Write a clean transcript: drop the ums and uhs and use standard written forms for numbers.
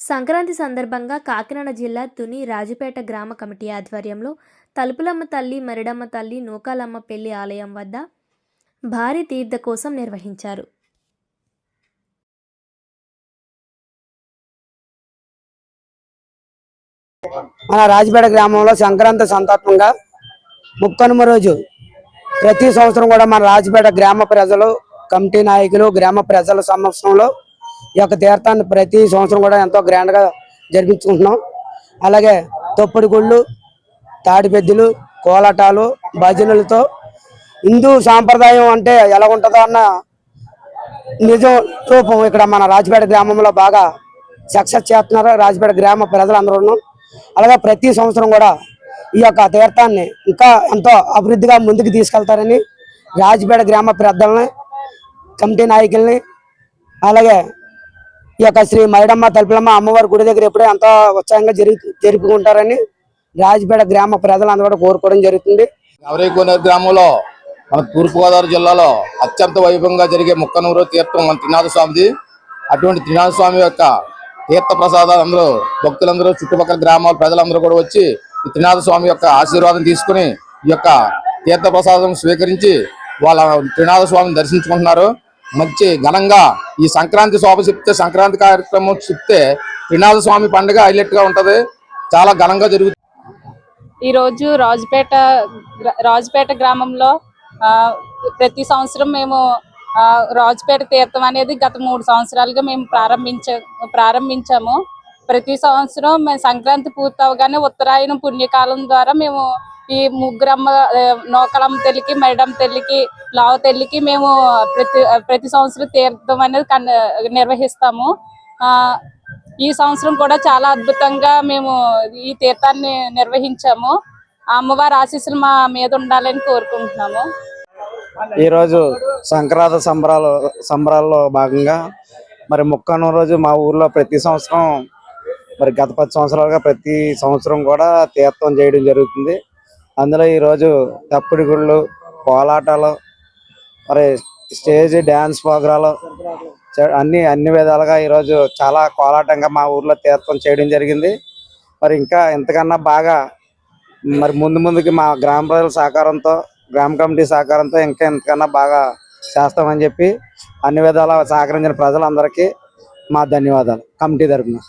సంక్రాంతి సందర్భంగా కాకినాడ జిల్లా తుని రాజుపేట గ్రామ కమిటీ ఆధ్వర్యంలో తలుపులమ్మ తల్లి, మరిడమ్మ తల్లి, నూకాలమ్మ పెళ్లి ఆలయం వద్ద భారీ తీర్థ కోసం నిర్వహించారు. మన రాజుపేట గ్రామంలో సంక్రాంతి సందర్భంగా ముక్కనుమ రోజు ప్రతి సంవత్సరం కూడా మన రాజుపేట గ్రామ ప్రజలు, కమిటీ నాయకులు, గ్రామ ప్రజల సమక్షంలో ఈ యొక్క తీర్థాన్ని ప్రతి సంవత్సరం కూడా ఎంతో గ్రాండ్ గా జరిపించుకుంటున్నాం. అలాగే తొప్పుడు గుళ్ళు, తాడిపెద్దులు, కోలాటాలు, భజనలతో హిందూ సాంప్రదాయం అంటే ఎలా ఉంటుందో అన్న నిజం రూపం ఇక్కడ మన రాజుపేట గ్రామంలో బాగా సక్సెస్ చేస్తున్నారు రాజుపేట గ్రామ ప్రజలందరూ. అలాగే ప్రతి సంవత్సరం కూడా ఈ యొక్క తీర్థాన్ని ఇంకా ఎంతో అభివృద్ధిగా ముందుకు తీసుకెళ్తారని రాజుపేట గ్రామ పెద్దల్ని, కమిటీ నాయకుల్ని, అలాగే ఈ యొక్క శ్రీ మైడమ్మ తలుపులమ్మ అమ్మవారి గుడి దగ్గర ఎప్పుడూ ఎంతో ఉత్సాహంగా జరుపుకుంటారని రాజుపేట గ్రామ ప్రజలందరూ కూడా కోరుకోవడం జరుగుతుంది. గౌరీకోనేరు గ్రామంలో మన తూర్పుగోదావరి జిల్లాలో అత్యంత వైభవంగా జరిగే ముక్కనూరు తీర్థం మన త్రినాథ స్వామిది. అటువంటి త్రినాథ స్వామి యొక్క తీర్థ ప్రసాదాలు అందరూ భక్తులందరూ, చుట్టుపక్కల గ్రామాల ప్రజలందరూ కూడా వచ్చి ఈ త్రినాథ స్వామి యొక్క ఆశీర్వాదం తీసుకుని ఈ యొక్క తీర్థ ప్రసాదం స్వీకరించి వాళ్ళ త్రినాథ స్వామిని దర్శించుకుంటున్నారు. మంచి ఘనంగా ఈ సంక్రాంతి శోభ చెప్తే, సంక్రాంతి కార్యక్రమం చెప్తే త్రినాథ స్వామి పండుగ హైలైట్ గా ఉంటది. చాలా ఘనంగా జరుగుతుంది. ఈ రోజు రాజుపేట గ్రామంలో ప్రతి సంవత్సరం మేము రాజుపేట తీర్థం అనేది గత 3 సంవత్సరాలుగా మేము ప్రారంభించాము. ప్రతి సంవత్సరం మేము సంక్రాంతి పూర్తవగానే ఉత్తరాయణం పుణ్యకాలం ద్వారా మేము ఈ ముగ్గురమ్మ, నూకాలమ్మ తల్లికి, మైడమ్మ తల్లికి, లావ తల్లికి మేము ప్రతి సంవత్సరం తీర్థం అనేది నిర్వహిస్తాము. ఈ సంవత్సరం కూడా చాలా అద్భుతంగా మేము ఈ తీర్థాన్ని నిర్వహించాము. ఆ అమ్మవారి ఆశీస్సులు మా మీద ఉండాలని కోరుకుంటున్నాము. ఈరోజు సంక్రాంతి సంబరాల్లో భాగంగా మరి ముక్కనూరు రోజు మా ఊర్లో ప్రతి సంవత్సరం, మరి గత 10 సంవత్సరాలుగా ప్రతి సంవత్సరం కూడా తీర్థం చేయడం జరుగుతుంది. అందులో ఈరోజు తప్పుడు గుళ్ళు, కోలాటాలు, మరి స్టేజ్ డ్యాన్స్ ప్రోగ్రాలు అన్ని విధాలుగా ఈరోజు చాలా కోలాటంగా మా ఊర్లో తీర్థం చేయడం జరిగింది. మరి ఇంకా ఇంతకన్నా బాగా మరి ముందుకి మా గ్రామ ప్రజల సహకారంతో, గ్రామ కమిటీ సహకారంతో ఇంకా ఇంతకన్నా బాగా చేస్తామని చెప్పి అన్ని విధాలా సహకరించిన ప్రజలందరికీ మా ధన్యవాదాలు కమిటీ తరఫున.